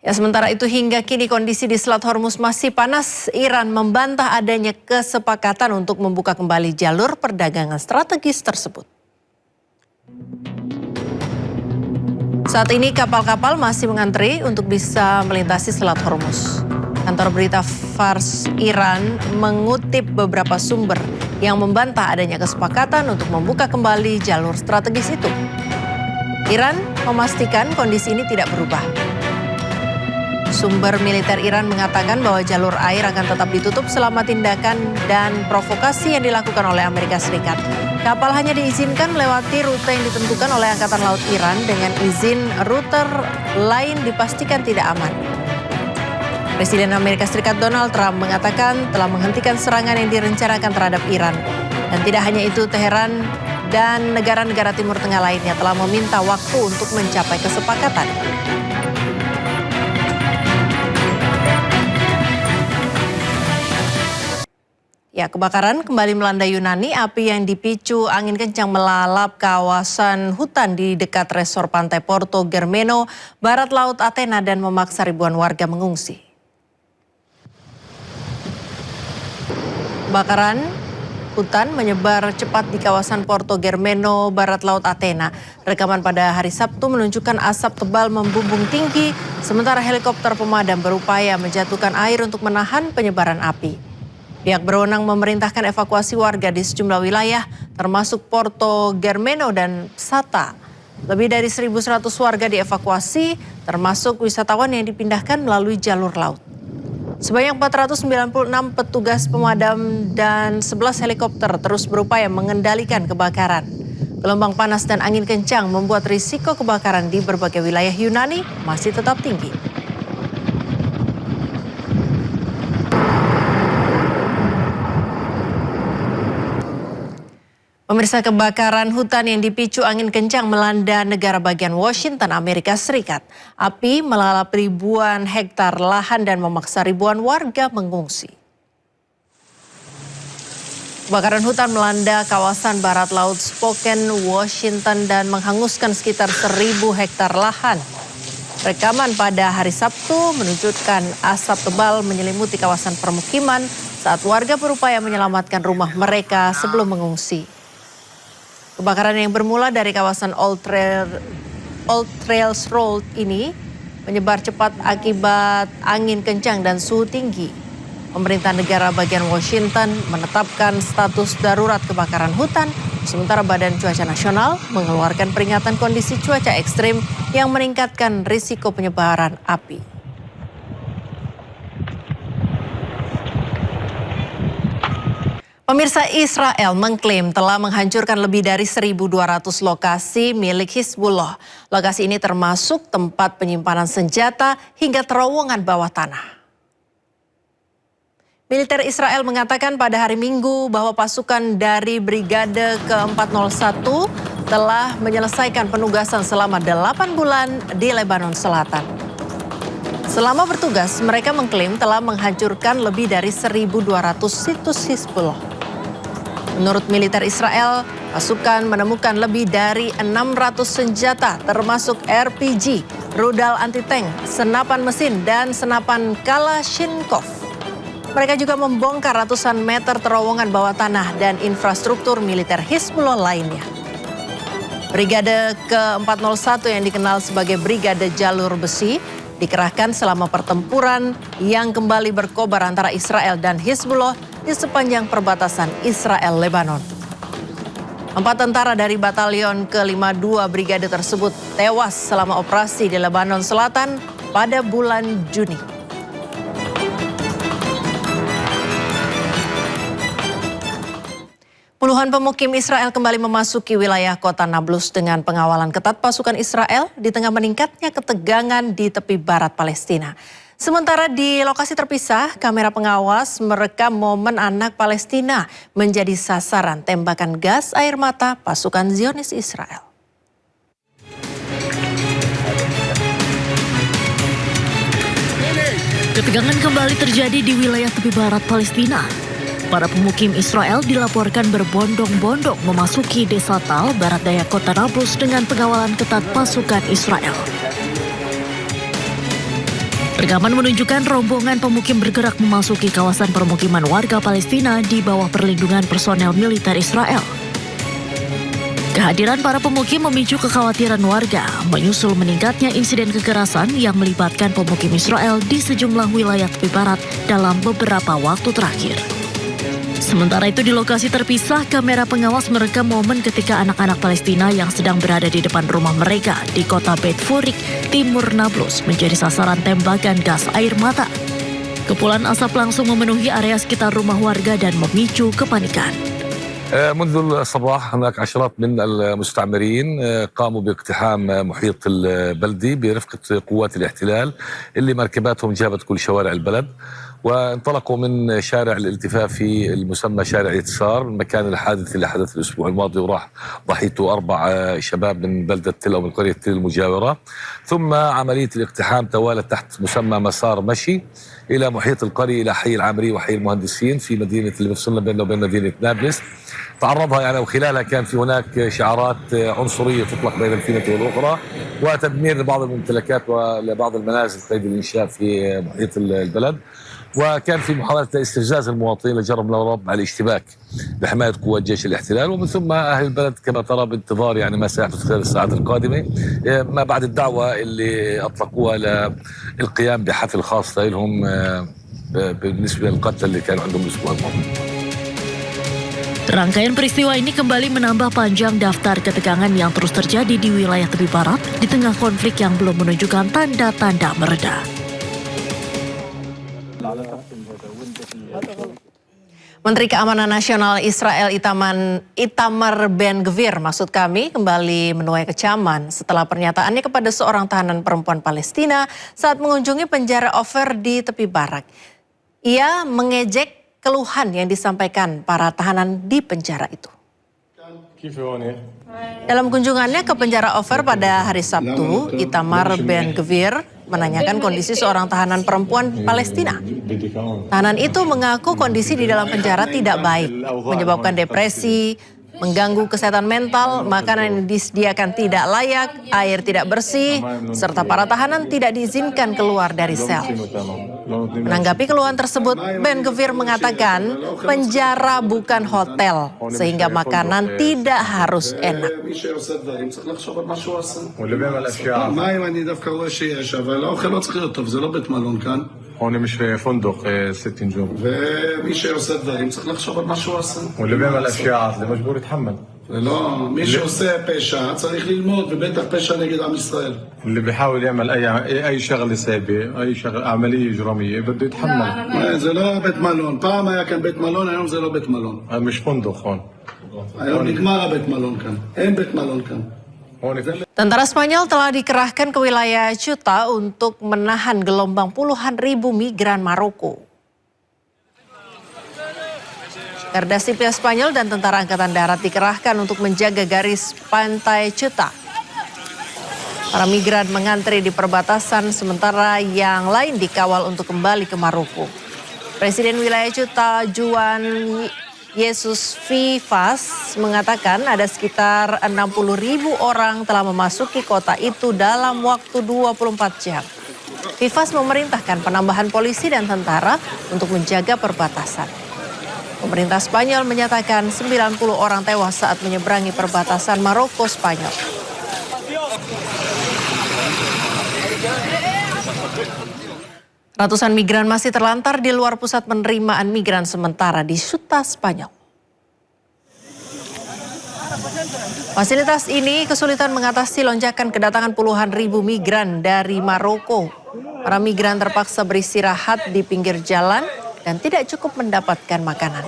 Ya, sementara itu hingga kini kondisi di Selat Hormuz masih panas. Iran membantah adanya kesepakatan untuk membuka kembali jalur perdagangan strategis tersebut. Saat ini kapal-kapal masih mengantri untuk bisa melintasi Selat Hormuz. Kantor berita Fars Iran mengutip beberapa sumber yang membantah adanya kesepakatan untuk membuka kembali jalur strategis itu. Iran memastikan kondisi ini tidak berubah. Sumber militer Iran mengatakan bahwa jalur air akan tetap ditutup selama tindakan dan provokasi yang dilakukan oleh Amerika Serikat. Kapal hanya diizinkan melewati rute yang ditentukan oleh Angkatan Laut Iran dengan izin router lain dipastikan tidak aman. Presiden Amerika Serikat Donald Trump mengatakan telah menghentikan serangan yang direncanakan terhadap Iran. Dan tidak hanya itu, Teheran dan negara-negara Timur Tengah lainnya telah meminta waktu untuk mencapai kesepakatan. Ya, kebakaran kembali melanda Yunani. Api yang dipicu angin kencang melalap kawasan hutan di dekat resor pantai Porto Germeno, barat laut Athena dan memaksa ribuan warga mengungsi. Kebakaran hutan menyebar cepat di kawasan Porto Germeno, barat laut Athena. Rekaman pada hari Sabtu menunjukkan asap tebal membumbung tinggi, sementara helikopter pemadam berupaya menjatuhkan air untuk menahan penyebaran api. Pihak berwenang memerintahkan evakuasi warga di sejumlah wilayah, termasuk Porto Germeno dan Sata. Lebih dari 1.100 warga dievakuasi, termasuk wisatawan yang dipindahkan melalui jalur laut. Sebanyak 496 petugas pemadam dan 11 helikopter terus berupaya mengendalikan kebakaran. Gelombang panas dan angin kencang membuat risiko kebakaran di berbagai wilayah Yunani masih tetap tinggi. Pemirsa, kebakaran hutan yang dipicu angin kencang melanda negara bagian Washington, Amerika Serikat. Api melalap ribuan hektar lahan dan memaksa ribuan warga mengungsi. Kebakaran hutan melanda kawasan barat laut Spokane, Washington dan menghanguskan sekitar 1.000 hektar lahan. Rekaman pada hari Sabtu menunjukkan asap tebal menyelimuti kawasan permukiman saat warga berupaya menyelamatkan rumah mereka sebelum mengungsi. Kebakaran yang bermula dari kawasan Old Trails Road ini menyebar cepat akibat angin kencang dan suhu tinggi. Pemerintah negara bagian Washington menetapkan status darurat kebakaran hutan, sementara Badan Cuaca Nasional mengeluarkan peringatan kondisi cuaca ekstrim yang meningkatkan risiko penyebaran api. Pemirsa, Israel mengklaim telah menghancurkan lebih dari 1.200 lokasi milik Hizbullah. Lokasi ini termasuk tempat penyimpanan senjata hingga terowongan bawah tanah. Militer Israel mengatakan pada hari Minggu bahwa pasukan dari Brigade ke-401 telah menyelesaikan penugasan selama 8 bulan di Lebanon Selatan. Selama bertugas, mereka mengklaim telah menghancurkan lebih dari 1.200 situs Hizbullah. Menurut militer Israel, pasukan menemukan lebih dari 600 senjata termasuk RPG, rudal anti-tank, senapan mesin, dan senapan Kalashnikov. Mereka juga membongkar ratusan meter terowongan bawah tanah dan infrastruktur militer Hizbullah lainnya. Brigade ke-401 yang dikenal sebagai Brigade Jalur Besi dikerahkan selama pertempuran yang kembali berkobar antara Israel dan Hizbullah di sepanjang perbatasan Israel-Lebanon. 4 tentara dari Batalion ke-52 Brigade tersebut tewas selama operasi di Lebanon Selatan pada bulan Juni. Puluhan pemukim Israel kembali memasuki wilayah kota Nablus dengan pengawalan ketat pasukan Israel di tengah meningkatnya ketegangan di tepi barat Palestina. Sementara di lokasi terpisah, kamera pengawas merekam momen anak Palestina menjadi sasaran tembakan gas air mata pasukan Zionis Israel. Ketegangan kembali terjadi di wilayah tepi barat Palestina. Para pemukim Israel dilaporkan berbondong-bondong memasuki desa Tal, barat daya kota Nablus dengan pengawalan ketat pasukan Israel. Rekaman menunjukkan rombongan pemukim bergerak memasuki kawasan permukiman warga Palestina di bawah perlindungan personel militer Israel. Kehadiran para pemukim memicu kekhawatiran warga, menyusul meningkatnya insiden kekerasan yang melibatkan pemukim Israel di sejumlah wilayah tepi barat dalam beberapa waktu terakhir. Sementara itu di lokasi terpisah, kamera pengawas merekam momen ketika anak-anak Palestina yang sedang berada di depan rumah mereka di kota Beit Furik, timur Nablus, menjadi sasaran tembakan gas air mata. Kepulan asap langsung memenuhi area sekitar rumah warga dan memicu kepanikan. منذ الصباح هناك عشرات من المستعمرين قاموا باقتحام محيط البلدي برفقة قوات الاحتلال اللي مركباتهم جابت كل شوارع البلد، وانطلقوا من شارع الالتفافي المسمى شارع يتسار، المكان الحادث اللي حدث الأسبوع الماضي وراح ضحيته 4 شباب من بلدة تل أو من قرية تل المجاورة. ثم عملية الاقتحام توالت تحت مسمى مسار مشي إلى محيط القرية، إلى حي العامري وحي المهندسين في مدينة اللي بفصلنا بيننا وبين مدينة نابلس. تعرضها يعني وخلالها كان في هناك شعارات عنصرية تطلق بين الفينة والأخرى، وتدمير لبعض الممتلكات ولبعض المنازل قيد الإنشاء في محيط البلد. وكان في محاولة استفزاز المواطنين لجرب الرب على الاشتباك بحماية قوات جيش الاحتلال، ومن ثم أهل البلد كما ترى بانتظار يعني ما سيحدث خلال الساعات القادمة، ما بعد الدعوة اللي أطلقوها للقيام بحفل خاص لهم بالنسبة للقتلى اللي كانوا عندهم الأسبوع الماضي. Rangkaian peristiwa ini kembali menambah panjang daftar ketegangan yang terus terjadi di wilayah tepi barat di tengah konflik yang belum menunjukkan tanda-tanda mereda. Menteri Keamanan Nasional Israel Itamar Ben-Gvir kembali menuai kecaman setelah pernyataannya kepada seorang tahanan perempuan Palestina saat mengunjungi penjara Ofer di tepi barat. Ia mengejek keluhan yang disampaikan para tahanan di penjara itu. Dalam kunjungannya ke penjara Ofer pada hari Sabtu, Itamar Ben-Gvir menanyakan kondisi seorang tahanan perempuan Palestina. Tahanan itu mengaku kondisi di dalam penjara tidak baik, menyebabkan depresi, mengganggu kesehatan mental, makanan yang disediakan tidak layak, air tidak bersih, serta para tahanan tidak diizinkan keluar dari sel. Menanggapi keluhan tersebut, Ben-Gvir mengatakan penjara bukan hotel, sehingga makanan tidak harus enak. هون مش فندق 6 نجوم ומי שעושה דברים צריך לחשוב על מה שהוא עושה. واللي بيعمل اشياء זה مجبور يتحمل. לא, מי שעושה פשע צריך ללמוד, ובטח פשע נגד עם ישראל. اللي بيحاول يعمل اي شغله سيئه اي شغله عمليه اجراميه بده يتحمل. זה לא בית מלון, פעם היה כאן בית מלון, היום זה לא בית מלון. مش فندق هون. היום נגמר הבית מלון כאן, אין בית מלון כאן. Tentara Spanyol telah dikerahkan ke wilayah Ceuta untuk menahan gelombang puluhan ribu migran Maroko. Garda Sipil Spanyol dan Tentara Angkatan Darat dikerahkan untuk menjaga garis pantai Ceuta. Para migran mengantri di perbatasan sementara yang lain dikawal untuk kembali ke Maroko. Presiden wilayah Ceuta Juan Jesus Vivas mengatakan ada sekitar 60.000 orang telah memasuki kota itu dalam waktu 24 jam. Vivas memerintahkan penambahan polisi dan tentara untuk menjaga perbatasan. Pemerintah Spanyol menyatakan 90 orang tewas saat menyeberangi perbatasan Maroko-Spanyol. Ratusan migran masih terlantar di luar pusat penerimaan migran sementara di Ceuta, Spanyol. Fasilitas ini kesulitan mengatasi lonjakan kedatangan puluhan ribu migran dari Maroko. Para migran terpaksa beristirahat di pinggir jalan dan tidak cukup mendapatkan makanan.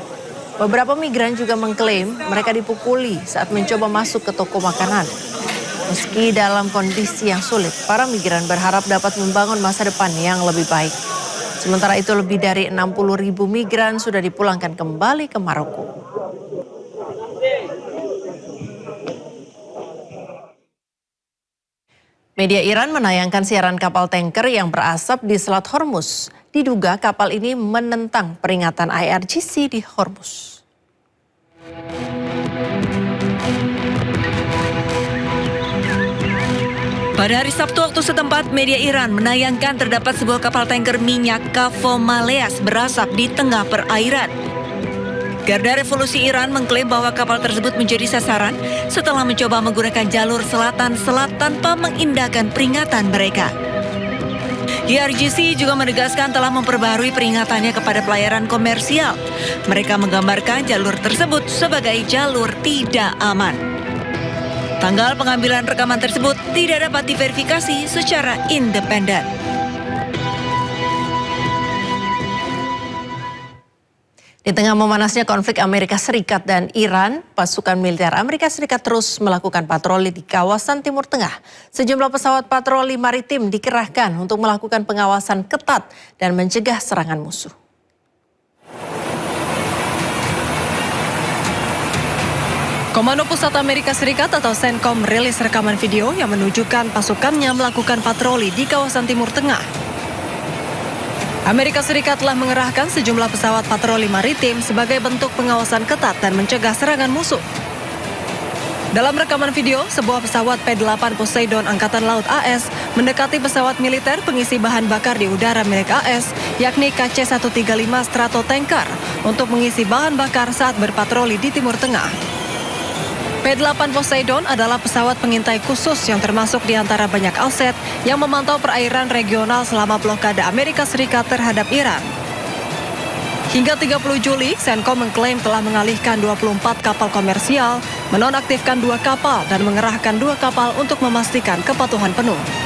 Beberapa migran juga mengklaim mereka dipukuli saat mencoba masuk ke toko makanan. Meski dalam kondisi yang sulit, para migran berharap dapat membangun masa depan yang lebih baik. Sementara itu lebih dari 60.000 migran sudah dipulangkan kembali ke Maroko. Media Iran menayangkan siaran kapal tanker yang berasap di Selat Hormuz. Diduga kapal ini menentang peringatan IRGC di Hormuz. Pada hari Sabtu waktu setempat, media Iran menayangkan terdapat sebuah kapal tanker minyak Kafo Maleas berasap di tengah perairan. Garda Revolusi Iran mengklaim bahwa kapal tersebut menjadi sasaran setelah mencoba menggunakan jalur selatan-selat tanpa mengindahkan peringatan mereka. IRGC juga menegaskan telah memperbaharui peringatannya kepada pelayaran komersial. Mereka menggambarkan jalur tersebut sebagai jalur tidak aman. Tanggal pengambilan rekaman tersebut tidak dapat diverifikasi secara independen. Di tengah memanasnya konflik Amerika Serikat dan Iran, pasukan militer Amerika Serikat terus melakukan patroli di kawasan Timur Tengah. Sejumlah pesawat patroli maritim dikerahkan untuk melakukan pengawasan ketat dan mencegah serangan musuh. Komando Pusat Amerika Serikat atau CENTCOM merilis rekaman video yang menunjukkan pasukannya melakukan patroli di kawasan Timur Tengah. Amerika Serikat telah mengerahkan sejumlah pesawat patroli maritim sebagai bentuk pengawasan ketat dan mencegah serangan musuh. Dalam rekaman video, sebuah pesawat P-8 Poseidon Angkatan Laut AS mendekati pesawat militer pengisi bahan bakar di udara milik AS, yakni KC-135 Stratotanker, untuk mengisi bahan bakar saat berpatroli di Timur Tengah. P-8 Poseidon adalah pesawat pengintai khusus yang termasuk di antara banyak aset yang memantau perairan regional selama blokade Amerika Serikat terhadap Iran. Hingga 30 Juli, CENTCOM mengklaim telah mengalihkan 24 kapal komersial, menonaktifkan 2 kapal dan mengerahkan 2 kapal untuk memastikan kepatuhan penuh.